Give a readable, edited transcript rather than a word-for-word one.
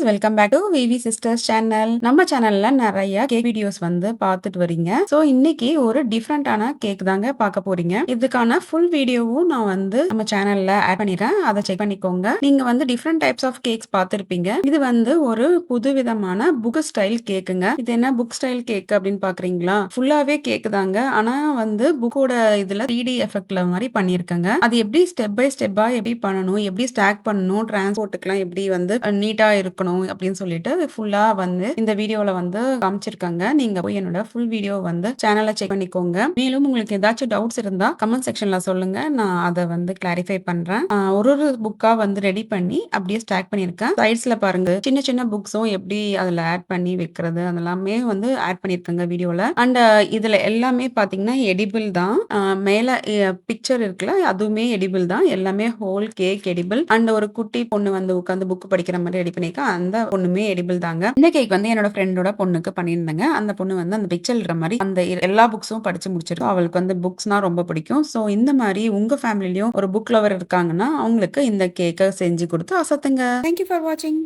Welcome back to VV sisters channel. நம்ம சேனல்ல நெறைய கேக் வீடியோஸ் வந்து பார்த்துட்டு வரீங்க. ஸோ இன்னைக்கு ஒரு டிஃபரண்டான கேக் தாங்க பார்க்க போறீங்க. இதுக்கான ஃபுல் வீடியோவும் நான் வந்து நம்ம சேனல்ல ஆட் பண்ணிடுறேன். அத செக் பண்ணிக்கோங்க. நீங்க வந்து டிஃபரண்ட் டைப்ஸ் ஆஃப் கேக்ஸ் பார்த்திருப்பீங்க. இது வந்து ஒரு புதுவிதமான புக் ஸ்டைல் கேக்குங்க. இது என்ன புக் ஸ்டைல் கேக் அப்படின்னு பார்க்குறீங்களா? ஃபுல்லாவே கேக் தாங்க. ஆனா வந்து புக்கோட இதுல 3D எஃபெக்ட்ல மாரி பண்ணியிருக்கேங்க. அது எப்படி ஸ்டெப் பை ஸ்டெப்பா எப்படி பண்ணணும், எப்படி ஸ்டாக் பண்ணணும், டிரான்ஸ்போர்ட்டுக்குலாம் எப்படி வந்து நீட்டா இருக்கணும் அப்படின்னு சொல்லிட்டு ஃபுல்லா வந்து இந்த வீடியோல வந்து காமிச்சிருக்காங்க. நீங்க போய் என்னோட ஃபுல் வீடியோ வந்து சேனல்ல செக் பண்ணிக்கோங்க. மேலும் உங்களுக்கு ஏதாச்சும் டவுட்ஸ் இருந்தா கமெண்ட் செக்ஷன்ல சொல்லுங்க. நான் அத வந்து கிளாரிஃபை பண்றேன். ஒரு ஒரு புக்கா வந்து ரெடி பண்ணி அப்படியே ஸ்டாக் பண்ணியிருக்கேன். சைட்ஸ்ல பாருங்க சின்ன சின்ன புக்ஸும் எப்படி அதுல ஆட் பண்ணி வைக்கிறது அதெல்லாமே வந்து ஆட் பண்ணியிருக்கேங்க வீடியோல. அண்ட் இதுல எல்லாமே பாத்தீங்கன்னா எடிபிள் தான். மேல பிக்சர் இருக்குல்ல அதுவுமே எடிபிள் தான். எல்லாமே ஹோல் கேக் எடிபிள். அண்ட் ஒரு குட்டி பொண்ணு வந்து உட்காந்து புக் படிக்கிற மாதிரி ரெடி பண்ணியிருக்கேன். அந்த பொண்ணுமே எடிபிள் தாங்க. இந்த கேக் வந்து என்னோட ஃப்ரெண்டோட பொண்ணுக்கு பண்ணியிருந்தேங்க. அந்த பொண்ணு வந்து அந்த பிக்சர் இருக்கிற மாதிரி அந்த எல்லா புக்ஸும் படிச்சு முடிச்சிருக்கு. அவளுக்கு வந்து புக்ஸ்னா ரொம்ப பிடிக்கும். ஸோ இந்த மாதிரி உங்க ஃபேமிலிலயும் ஒரு புக் லவர் இருக்காங்கன்னா அவங்களுக்கு இந்த கேக்கை செஞ்சு கொடுத்து அசத்துங்க. தேங்க்யூ ஃபார் வாட்சிங்.